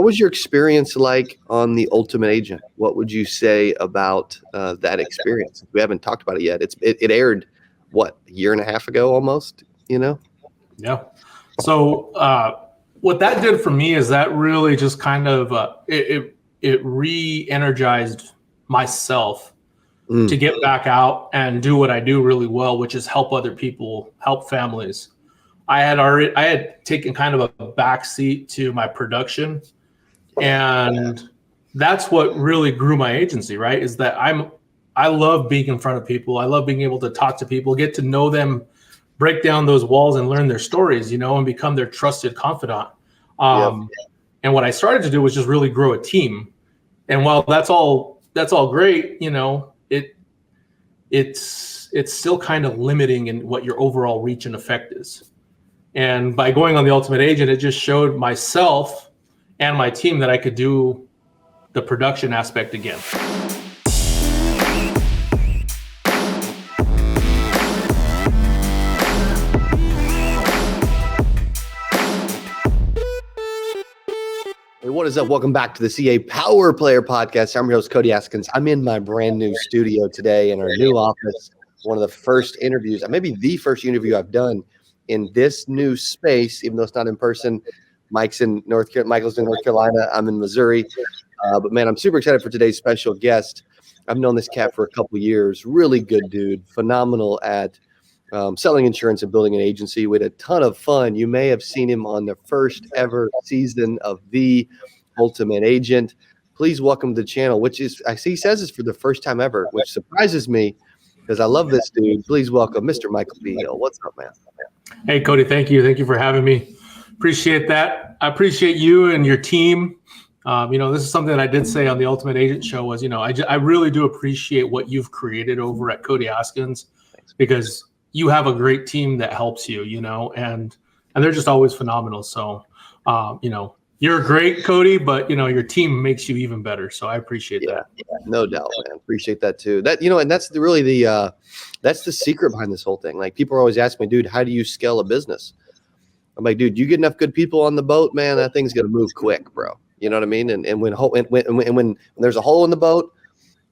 What was your experience like on The Ultimate Agent? What would you say about that experience? We haven't talked about it yet. It aired, what, a year and a half ago almost, Yeah. So what that did for me is that really just kind of it re-energized myself to get back out and do what I do really well, which is help other people, help families. I had taken kind of a backseat to my production, and that's what really grew my agency, right? Is that I love being in front of people. I love being able to talk to people, get to know them, break down those walls and learn their stories, and become their trusted confidant. And what I started to do was just really grow a team. And while that's all great, it's still kind of limiting in what your overall reach and effect is. And by going on The Ultimate Agent, it just showed myself and my team that I could do the production aspect again. Hey, what is up? Welcome back to the CA Power Player Podcast. I'm your host, Cody Askins. I'm in my brand new studio today in our new office. One of the first interviews, maybe the first interview I've done in this new space, even though it's not in person. Michael's in North Carolina. I'm in Missouri. But man, I'm super excited for today's special guest. I've known this cat for a couple of years. Really good dude. Phenomenal at selling insurance and building an agency. We had a ton of fun. You may have seen him on the first ever season of The Ultimate Agent. Please welcome to the channel, which is, I see he says it's for the first time ever, which surprises me because I love this dude. Please welcome Mr. Michael Vigil. What's up, man? Hey, Cody, thank you. Thank you for having me. Appreciate that. I appreciate you and your team. This is something that I did say on the Ultimate Agent show was, I really do appreciate what you've created over at Cody Askins, because you have a great team that helps you, and they're just always phenomenal. So, you're great, Cody, but your team makes you even better. So I appreciate that. Yeah, no doubt, man. Appreciate that too. And that's really that's the secret behind this whole thing. Like, people are always asking me, dude, how do you scale a business? I'm like, dude, you get enough good people on the boat, man, that thing's gonna move quick, bro. You know what I mean? And when there's a hole in the boat,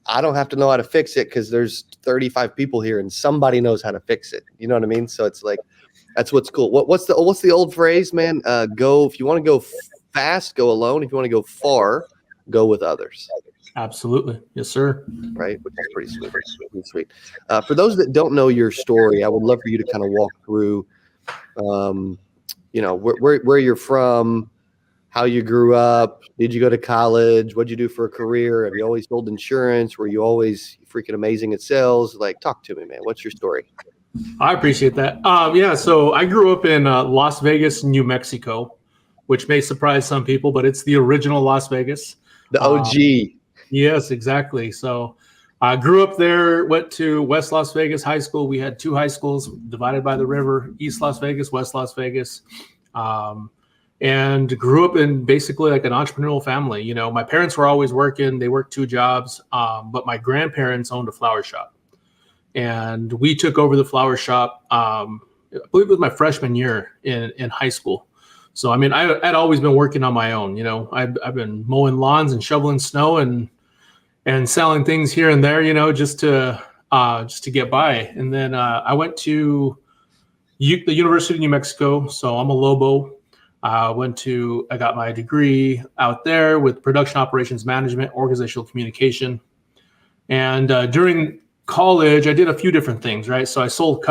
I don't have to know how to fix it because there's 35 people here and somebody knows how to fix it. You know what I mean? So it's like, that's what's cool. What's the old phrase, man? If you want to go fast, go alone. If you want to go far, go with others. Absolutely. Yes, sir. Right. Which is pretty sweet. For those that don't know your story, I would love for you to kind of walk through, where you're from, how you grew up. Did you go to college? What'd you do for a career? Have you always sold insurance? Were you always freaking amazing at sales? Like, talk to me, man. What's your story? I appreciate that. So I grew up in Las Vegas, New Mexico, which may surprise some people, but it's the original Las Vegas. The OG. Yes, exactly. So I grew up there, went to West Las Vegas High School. We had two high schools divided by the river, East Las Vegas, West Las Vegas. And grew up in basically like an entrepreneurial family. My parents were always working. They worked two jobs, but my grandparents owned a flower shop. And we took over the flower shop, I believe it was my freshman year in high school. So, I'd always been working on my own. I've been mowing lawns and shoveling snow and selling things here and there, just to get by. And then I went to the University of New Mexico. So I'm a Lobo. I got my degree out there with production operations management, organizational communication. And during college, I did a few different things, right? So I sold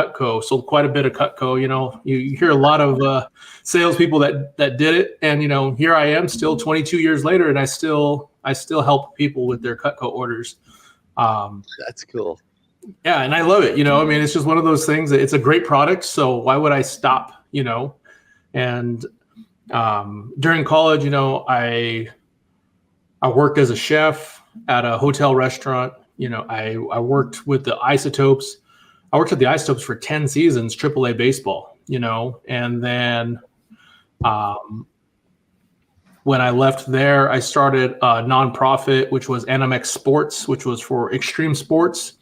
sold quite a bit of Cutco. You hear a lot of salespeople that did it. And, here I am still 22 years later, and I still help people with their Cutco orders. That's cool. Yeah. And I love it. It's just one of those things that it's a great product. So why would I stop, and during college, I worked as a chef at a hotel restaurant. I worked with the Isotopes. I worked with the Isotopes for 10 seasons, AAA baseball, and then when I left there, I started a nonprofit, which was NMX Sports, which was for extreme sports,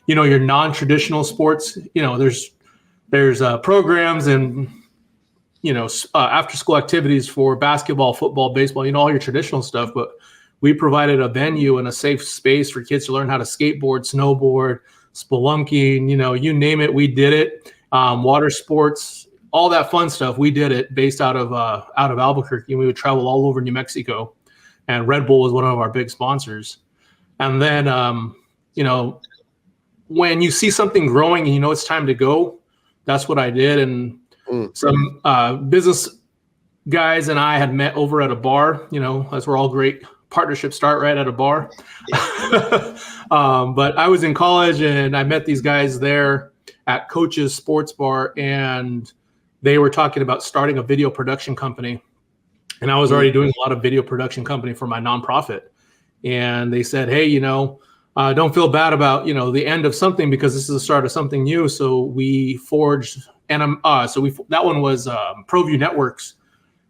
your non-traditional sports. There's programs and after school activities for basketball, football, baseball, all your traditional stuff. But we provided a venue and a safe space for kids to learn how to skateboard, snowboard, spelunking, you name it, we did it. Water sports, all that fun stuff, we did it based out of Albuquerque. And we would travel all over New Mexico, and Red Bull was one of our big sponsors. And then, when you see something growing and it's time to go, that's what I did. And some business guys and I had met over at a bar, as we're all great partnerships start right at a bar. But I was in college and I met these guys there at Coach's Sports Bar, and they were talking about starting a video production company. And I was already doing a lot of video production company for my nonprofit. And they said, hey, don't feel bad about, the end of something, because this is the start of something new. So we forged, and that one was ProView Networks.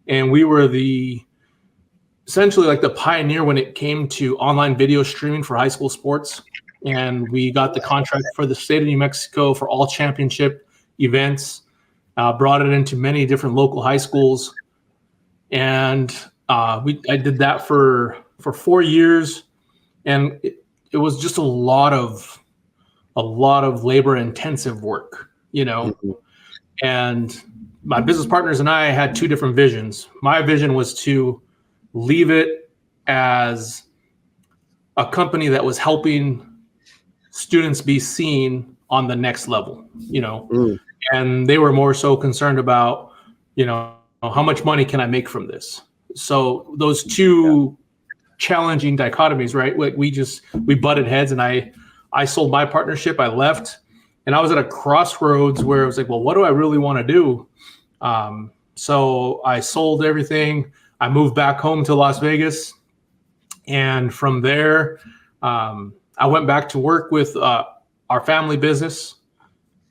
And we were essentially like the pioneer when it came to online video streaming for high school sports. And we got the contract for the state of New Mexico for all championship events, brought it into many different local high schools. And I did that for 4 years. And it was just a lot of labor intensive work, and my business partners and I had two different visions. My vision was to leave it as a company that was helping students be seen on the next level, and they were more so concerned about, how much money can I make from this? So those two challenging dichotomies, right? We butted heads, and I sold my partnership. I left, and I was at a crossroads where I was like, well, what do I really want to do? So I sold everything. I moved back home to Las Vegas. And from there, I went back to work with our family business.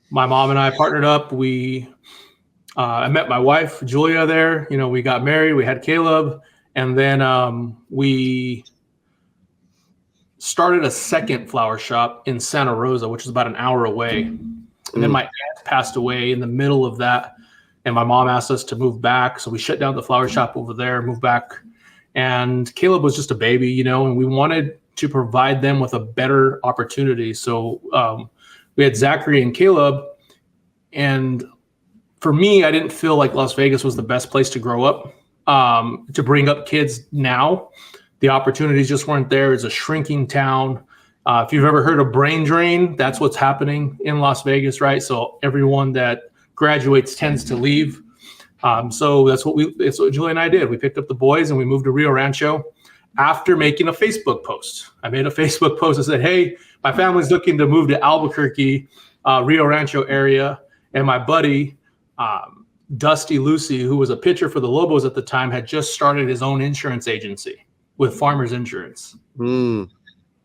My mom and I partnered up. I met my wife, Julia, there. We got married. We had Caleb. And then we started a second flower shop in Santa Rosa, which is about an hour away. And then my aunt passed away in the middle of that. And my mom asked us to move back. So we shut down the flower shop over there, moved back. And Caleb was just a baby, and we wanted to provide them with a better opportunity. So we had Zachary and Caleb. And for me, I didn't feel like Las Vegas was the best place to grow up. To bring up kids now, the opportunities just weren't there. It's a shrinking town. If you've ever heard of brain drain, that's what's happening in Las Vegas, right? So everyone that graduates tends to leave. So that's what Julie and I did. We picked up the boys and we moved to Rio Rancho after making a Facebook post. I made a Facebook post that said, hey, my family's looking to move to Albuquerque, Rio Rancho area. And my buddy, Dusty Lucy, who was a pitcher for the Lobos at the time, had just started his own insurance agency with Farmers Insurance. And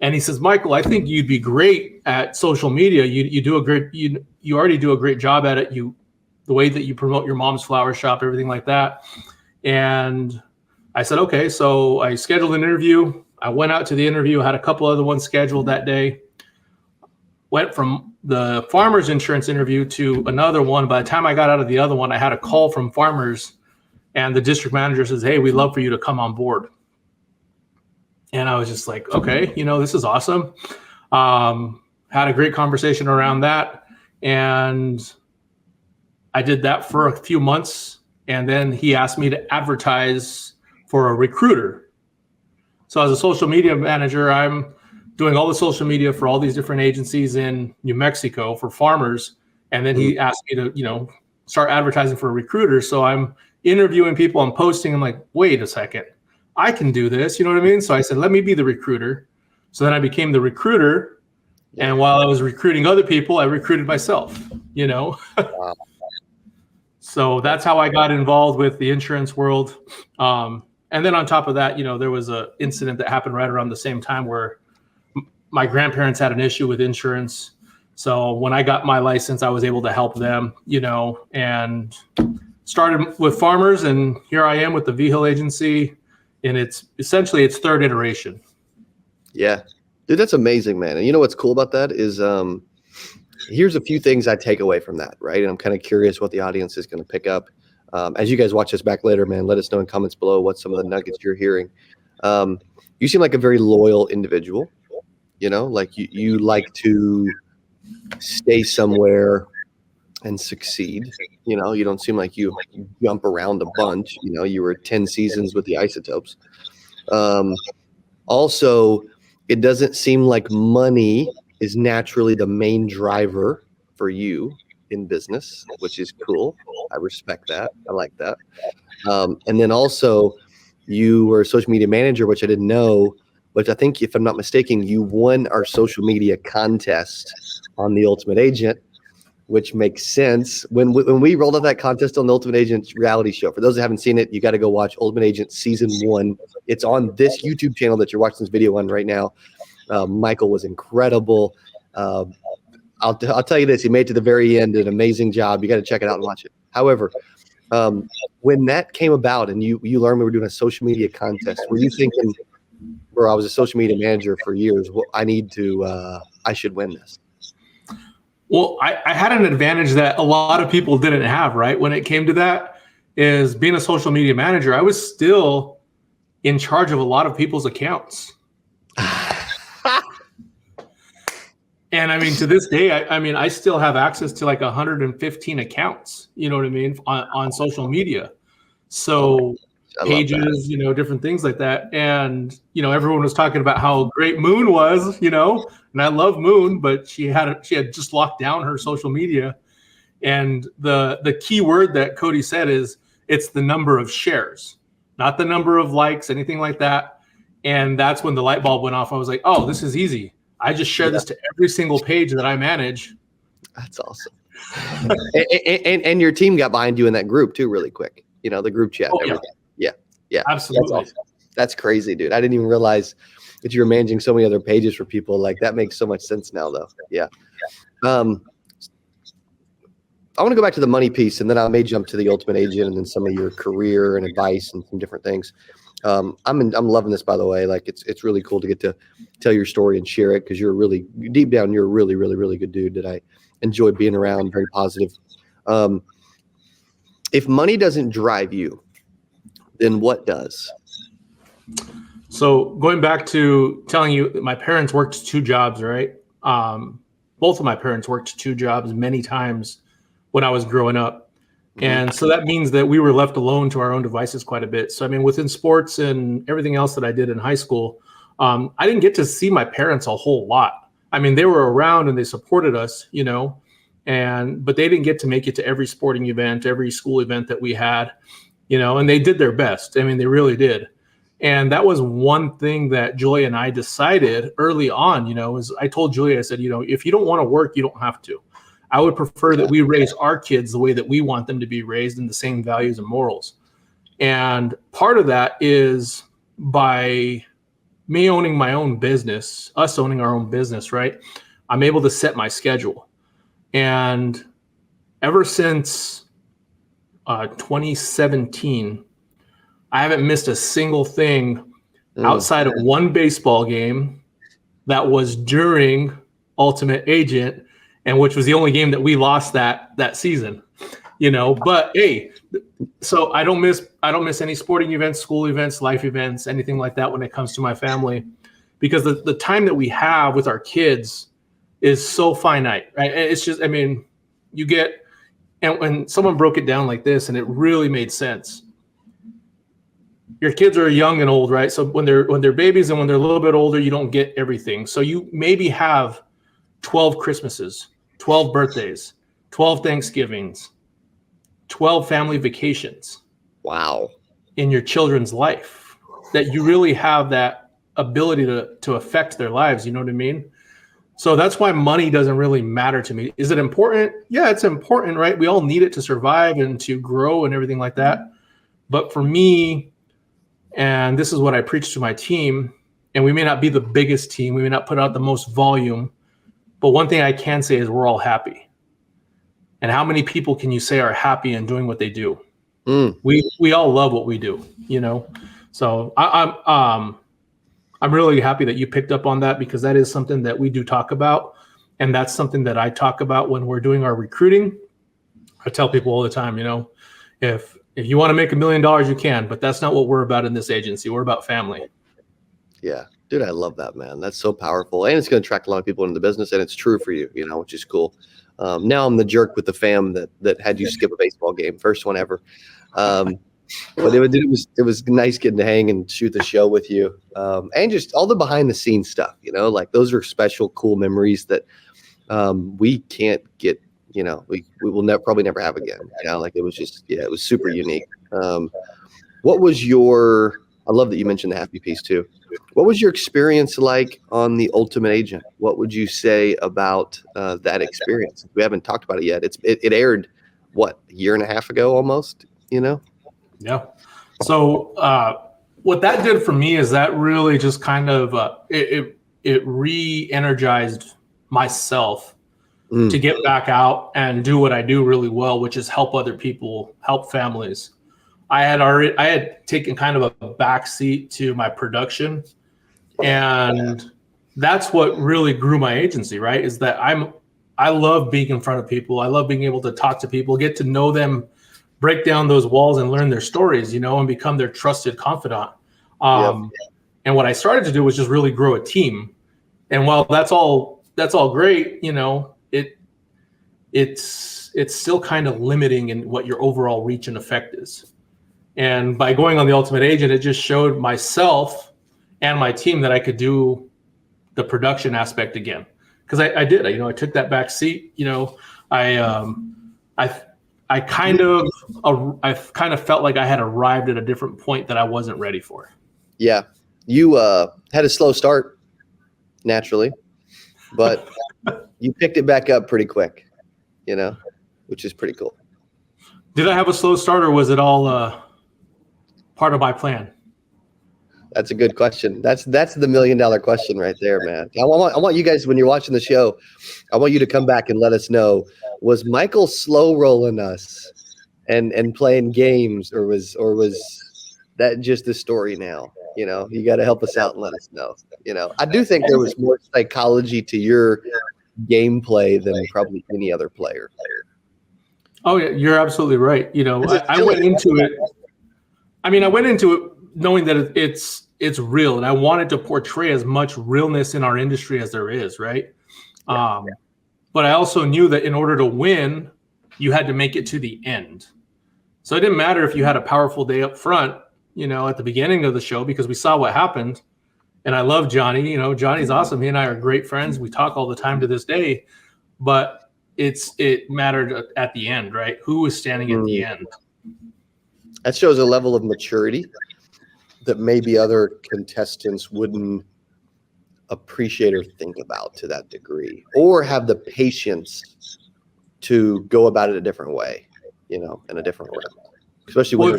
he says, Michael, I think you'd be great at social media. You already do a great job at it. The way that you promote your mom's flower shop, everything like that. And I said, okay. So I scheduled an interview. I went out to the interview, had a couple other ones scheduled that day. Went from the Farmers Insurance interview to another one. By the time I got out of the other one, I had a call from Farmers, and the district manager says, hey, we'd love for you to come on board. And I was just like, okay, this is awesome. Had a great conversation around that. And I did that for a few months. And then he asked me to advertise for a recruiter. So as a social media manager, I'm doing all the social media for all these different agencies in New Mexico for farmers. And then he asked me to, start advertising for a recruiter. So I'm interviewing people, I'm posting. I'm like, wait a second, I can do this. You know what I mean? So I said, let me be the recruiter. So then I became the recruiter. And while I was recruiting other people, I recruited myself, Wow. So that's how I got involved with the insurance world. And then on top of that, there was an incident that happened right around the same time where my grandparents had an issue with insurance. So when I got my license, I was able to help them, and started with Farmers. And here I am with the Vigil agency. And it's essentially its third iteration. Yeah. Dude, that's amazing, man. And what's cool about that is here's a few things I take away from that, right? And I'm kind of curious what the audience is going to pick up. As you guys watch this back later, man, let us know in comments below what some of the nuggets you're hearing. You seem like a very loyal individual. Like you like to stay somewhere and succeed. You don't seem like you jump around a bunch. You were 10 seasons with the Isotopes. Also, it doesn't seem like money is naturally the main driver for you in business, which is cool. I respect that. I like that. And then also, you were a social media manager, which I didn't know, but I think, if I'm not mistaken, you won our social media contest on The Ultimate Agent, which makes sense. When we rolled out that contest on The Ultimate Agent reality show, for those that haven't seen it, you got to go watch Ultimate Agent Season 1. It's on this YouTube channel that you're watching this video on right now. Michael was incredible. I'll tell you this, he made it to the very end, an amazing job. You got to check it out and watch it. However, when that came about and you learned we were doing a social media contest, were you thinking, bro, I was a social media manager for years, well, I should win this? Well, I had an advantage that a lot of people didn't have, right? When it came to that, is being a social media manager, I was still in charge of a lot of people's accounts. And I mean, to this day, I still have access to like 115 accounts, you know what I mean, on social media. So pages, different things like that. And, everyone was talking about how great Moon was, and I love Moon, but she had just locked down her social media. And the key word that Cody said is it's the number of shares, not the number of likes, anything like that. And that's when the light bulb went off. I was like, oh, this is easy. I just share this to every single page that I manage. That's awesome. and your team got behind you in that group too, really quick. The group chat. Oh, everything. Yeah. Absolutely. That's awesome. That's crazy, dude. I didn't even realize that you were managing so many other pages for people. Like, that makes so much sense now, though. Yeah. I want to go back to the money piece, and then I may jump to the Ultimate Agent and then some of your career and advice and some different things. I'm loving this, by the way. Like, it's really cool to get to tell your story and share it, because you're really deep down, you're a really, really, really good dude that I enjoy being around. Very positive. If money doesn't drive you, then what does? So going back to telling you, my parents worked 2 jobs, right? Both of my parents worked 2 jobs many times when I was growing up. And so that means that we were left alone to our own devices quite a bit. So, I mean, within sports and everything else that I did in high school, I didn't get to see my parents a whole lot. I mean, they were around and they supported us, but they didn't get to make it to every sporting event, every school event that we had, and they did their best. I mean, they really did. And that was one thing that Julia and I decided early on, is I told Julia, I said, if you don't want to work, you don't have to. I would prefer that we raise our kids the way that we want them to be raised, in the same values and morals. And part of that is by me owning my own business, us owning our own business, right? I'm able to set my schedule. And ever since 2017, I haven't missed a single thing outside of one baseball game that was during Ultimate Agent, and which was the only game that we lost that season, but hey, so I don't miss any sporting events, school events, life events, anything like that when it comes to my family, because the time that we have with our kids is so finite, right? It's just, I mean, you get, and when someone broke it down like this, and it really made sense. Your kids are young and old, right? So when they're babies and when they're a little bit older, you don't get everything. So you maybe have 12 Christmases, 12 birthdays, 12 Thanksgivings, 12 family vacations. Wow. In your children's life, that you really have that ability to affect their lives. You know what I mean? So that's why money doesn't really matter to me. Is it important? Yeah, it's important, right? We all need it to survive and to grow and everything like that. But for me, and this is what I preach to my team, and we may not be the biggest team, we may not put out the most volume, but one thing I can say is we're all happy. And how many people can you say are happy in doing what they do? We all love what we do, So I'm really happy that you picked up on that, because that is something that we do talk about, and that's something that I talk about when we're doing our recruiting. I tell people all the time, if you want to make $1 million, you can, but that's not what we're about in this agency. We're about family. Yeah, dude, I love that, man. That's so powerful, and it's going to attract a lot of people into the business, and it's true for you, which is cool. Now I'm the jerk with the fam that had you skip a baseball game, first one ever. But it was nice getting to hang and shoot the show with you, and just all the behind the scenes stuff. Like those are special, cool memories that we can't get. We will probably never have again. Like it was just it was super unique. What was your? I love that you mentioned the happy piece too. What was your experience like on The Ultimate Agent? What would you say about that experience? We haven't talked about it yet. It aired what, a year and a half ago almost. Yeah. So what that did for me is that really just kind of it re-energized myself to get back out and do what I do really well, which is help other people, help families. I had taken kind of a backseat to my production, and that's what really grew my agency, right? Is that I love being in front of people. I love being able to talk to people, get to know them, break down those walls and learn their stories, and become their trusted confidant. And what I started to do was just really grow a team. And while that's all great, it's still kind of limiting in what your overall reach and effect is. And by going on The Ultimate Agent, it just showed myself and my team that I could do the production aspect again. Because I did, I took that back seat. I kind of felt like I had arrived at a different point that I wasn't ready for. Yeah, you had a slow start naturally, but you picked it back up pretty quick, which is pretty cool. Did I have a slow start, or was it all part of my plan? That's a good question. That's the $1 million question right there, man. I want you guys, when you're watching the show, I want you to come back and let us know, was Michael slow rolling us and playing games, or was that just the story now? You got to help us out and let us know. I do think there was more psychology to your gameplay than probably any other player. Oh yeah, you're absolutely right. I went into it. I went into it knowing that it's real, and I wanted to portray as much realness in our industry as there is, right? But I also knew that in order to win, you had to make it to the end. So it didn't matter if you had a powerful day up front, at the beginning of the show, because we saw what happened. And I love Johnny. Johnny's awesome. He and I are great friends. We talk all the time to this day. But it mattered at the end, right? Who was standing at the end? That shows a level of maturity that maybe other contestants wouldn't appreciate or think about to that degree, or have the patience to go about it a different way, in a different way, especially when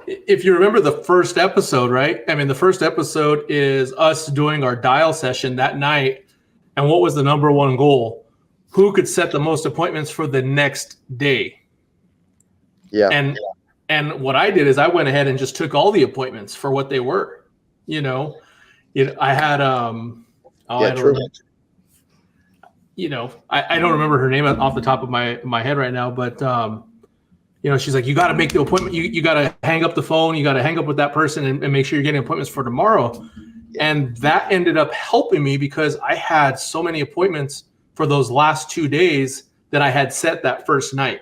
if you remember the first episode, right? The first episode is us doing our dial session that night. And what was the number one goal? Who could set the most appointments for the next day? Yeah. And what I did is I went ahead and just took all the appointments for what they were. I had I don't remember her name off the top of my head right now, but she's like, you got to make the appointment. You got to hang up the phone. You got to hang up with that person and make sure you're getting appointments for tomorrow. And that ended up helping me because I had so many appointments for those last 2 days that I had set that first night.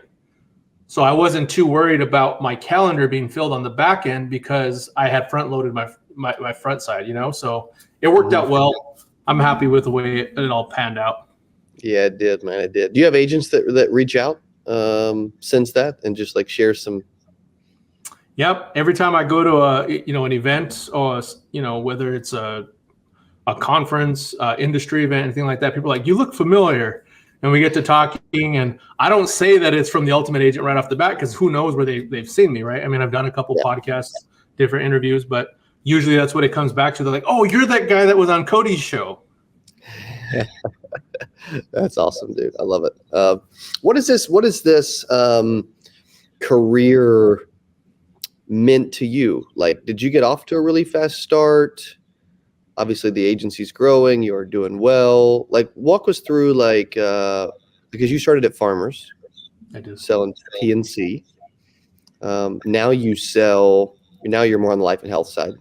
So I wasn't too worried about my calendar being filled on the back end because I had front loaded my front side, so it worked out well. I'm happy with the way it all panned out. Yeah, it did, man. It did. Do you have agents that reach out since that and just share some? Yep. Every time I go to an event, or whether it's a conference, industry event, anything like that, people are like, you look familiar. And we get to talking, and I don't say that it's from The Ultimate Agent right off the bat, because who knows where they've seen me, right? I've done a couple podcasts, different interviews, but usually that's what it comes back to. They're like, oh, you're that guy that was on Cody's show. That's awesome, dude. I love it. What is this career meant to you? Did you get off to a really fast start? Obviously, the agency's growing. You're doing well. Walk us through, because you started at Farmers. I did. Selling PNC. Now now you're more on the life and health side,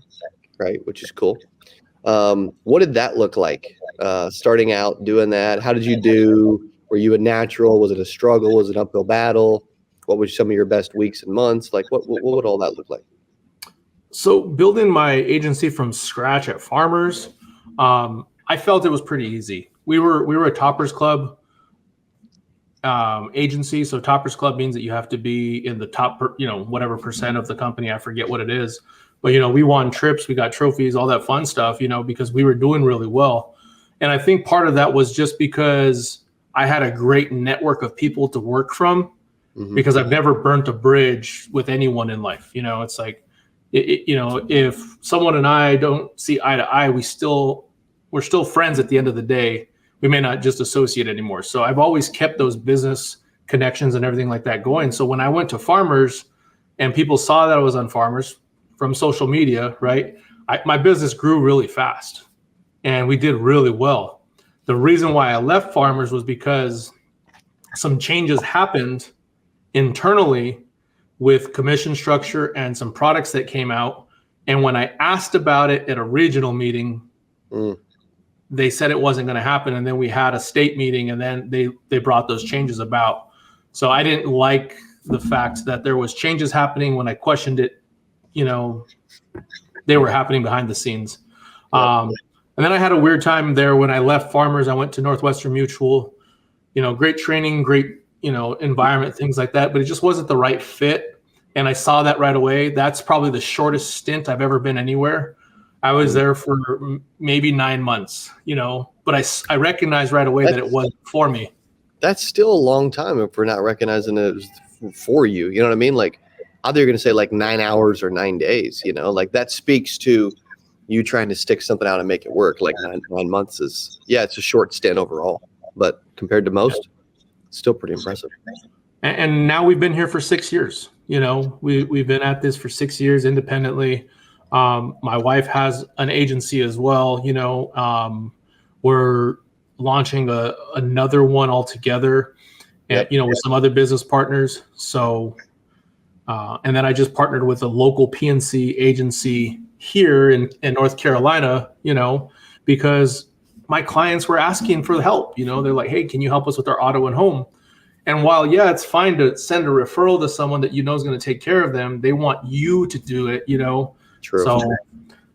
right? Which is cool. What did that look like? Starting out doing that, how did you do? Were you a natural? Was it a struggle? Was it an uphill battle? What was some of your best weeks and months? Like what would all that look like? So building my agency from scratch at Farmers, I felt it was pretty easy. We were a Toppers Club agency. So Toppers Club means that you have to be in the top, whatever percent of the company. I forget what it is, but we won trips, we got trophies, all that fun stuff. Because we were doing really well. And I think part of that was just because I had a great network of people to work from, because I've never burnt a bridge with anyone in life. It's like, if someone and I don't see eye to eye, we're still friends at the end of the day. We may not just associate anymore. So I've always kept those business connections and everything like that going. So when I went to Farmers and people saw that I was on Farmers from social media, right? My business grew really fast and we did really well. The reason why I left Farmers was because some changes happened internally with commission structure and some products that came out. And when I asked about it at a regional meeting, they said it wasn't going to happen. And then we had a state meeting and then they brought those changes about. So I didn't like the fact that there was changes happening. When I questioned it, they were happening behind the scenes. And then I had a weird time there when I left Farmers. I went to Northwestern Mutual, great training, great, environment, things like that, but it just wasn't the right fit. And I saw that right away. That's probably the shortest stint I've ever been anywhere. I was there for maybe 9 months, but I recognized right away that it wasn't for me. That's still a long time if we're not recognizing it for you. You know what I mean? Like, either you're going to say like 9 hours or 9 days, like that speaks to you trying to stick something out and make it work. Like 9 months it's a short stint overall, but compared to most, still pretty impressive. And now we've been here for 6 years. We've been at this for 6 years independently. My wife has an agency as well. We're launching another one altogether, and with some other business partners. So, and then I just partnered with a local PNC agency here in North Carolina. Because my clients were asking for help. They're like, "Hey, can you help us with our auto and home?" And while it's fine to send a referral to someone that is going to take care of them, they want you to do it. True.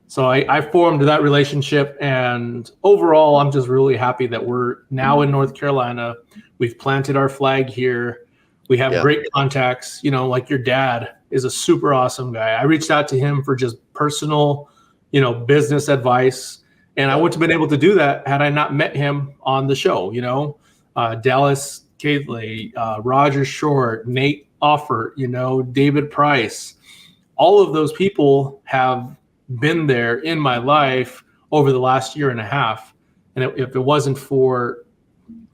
So I formed that relationship, and overall, I'm just really happy that we're now in North Carolina. We've planted our flag here. We have great contacts. Like your dad is a super awesome guy. I reached out to him for just personal, business advice, and I wouldn't have been able to do that had I not met him on the show. Dallas Catley, Roger Short, Nate Offer, David Price. All of those people have been there in my life over the last year and a half. And if it wasn't for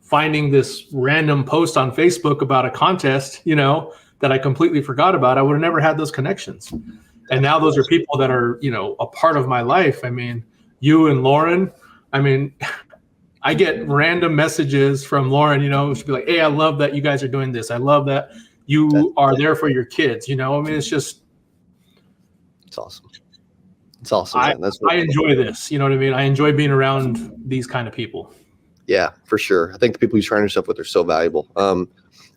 finding this random post on Facebook about a contest, that I completely forgot about, I would have never had those connections. And now those are people that are, a part of my life. I mean, you and Lauren, I get random messages from Lauren, she'll be like, "Hey, I love that you guys are doing this. I love that you are there for your kids." It's just, it's awesome. It's awesome. I enjoy this. You know what I mean? I enjoy being around these kind of people. Yeah, for sure. I think the people you surround yourself with are so valuable.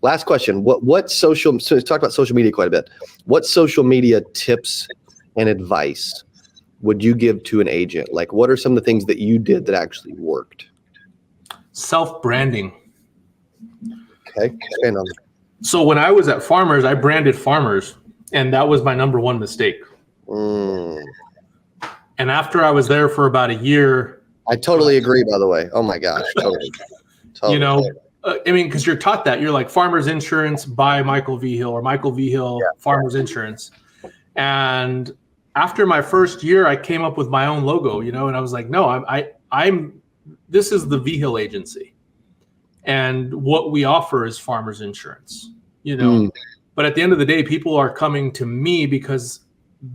Last question. So we talked about social media quite a bit. What social media tips and advice would you give to an agent? Like, what are some of the things that you did that actually worked? Self-branding. Okay. Expand on that. So when I was at Farmers, I branded Farmers, and that was my number one mistake. And after I was there for about a year, I totally agree, by the way. Oh my gosh. Totally. Because you're taught that. You're like, Farmers Insurance by Michael Vigil, or Michael Vigil, Farmers Insurance. And after my first year, I came up with my own logo, and I was like, no, this is the Vigil agency. And what we offer is Farmers Insurance, But at the end of the day, people are coming to me because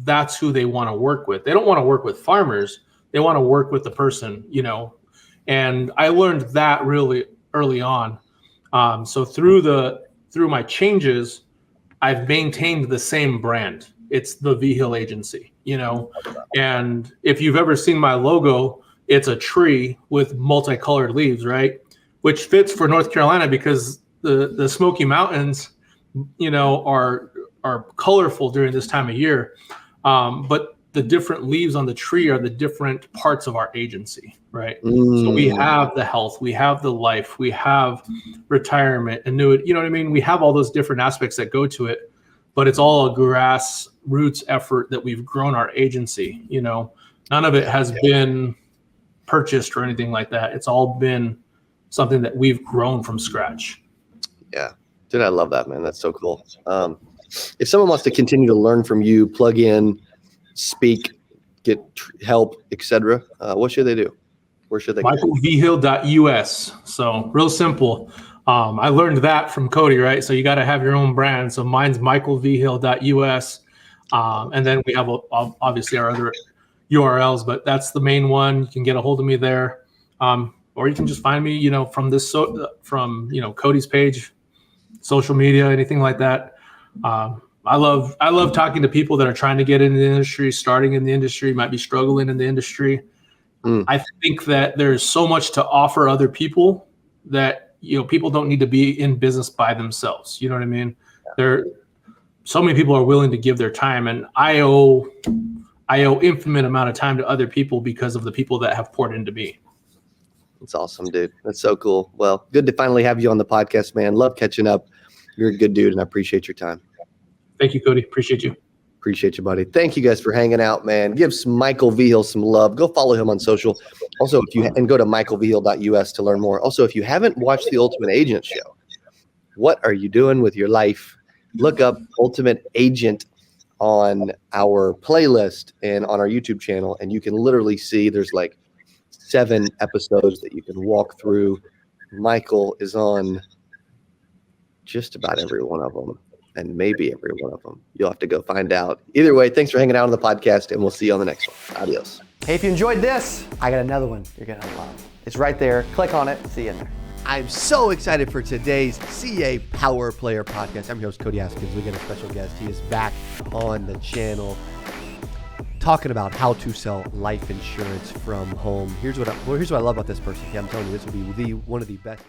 that's who they want to work with. They don't want to work with Farmers. They want to work with the person, And I learned that really early on. So through my changes, I've maintained the same brand. It's the Vigil Agency, you know. And if you've ever seen my logo, it's a tree with multicolored leaves, right? Which fits for North Carolina because the Smoky Mountains, you know, are colorful during this time of year. But the different leaves on the tree are the different parts of our agency, right? So we have the health, we have the life, we have retirement, annuity, you know what I mean? We have all those different aspects that go to it, but it's all a grassroots effort that we've grown our agency, you know. None of it has been purchased or anything like that. It's all been something that we've grown from scratch. Yeah. Dude, I love that, man. That's so cool. If someone wants to continue to learn from you, plug in, speak, get help, etc., what should they do? Where should they go? MichaelVigil.us. So real simple. I learned that from Cody, right? So you got to have your own brand. So mine's MichaelVigil.us. And then we have obviously our other URLs, but that's the main one. You can get a hold of me there. Or you can just find me, you know, from from, you know, Cody's page, social media, anything like that. I love talking to people that are trying to get into the industry, starting in the industry, might be struggling in the industry. I think that there's so much to offer other people that, you know, people don't need to be in business by themselves. You know what I mean? So many people are willing to give their time, and I owe infinite amount of time to other people because of the people that have poured into me. That's awesome, dude. That's so cool. Well, good to finally have you on the podcast, man. Love catching up. You're a good dude, and I appreciate your time. Thank you, Cody. Appreciate you. Appreciate you, buddy. Thank you guys for hanging out, man. Give Michael Vigil some love. Go follow him on social. Also, and go to michaelvigil.us to learn more. Also, if you haven't watched the Ultimate Agent show, what are you doing with your life? Look up Ultimate Agent on our playlist and on our YouTube channel, and you can literally see there's like 7 episodes that you can walk through. Michael is on just about every one of them, and maybe every one of them. You'll have to go find out. Either way, thanks for hanging out on the podcast, and we'll see you on the next one. Adios. Hey, if you enjoyed this, I got another one you're going to love. It's right there. Click on it. See you in there. I'm so excited for today's CA Power Player podcast. I'm your host, Cody Askins. We got a special guest. He is back on the channel talking about how to sell life insurance from home. Here's what I love about this person. Okay, I'm telling you, this will be one of the best.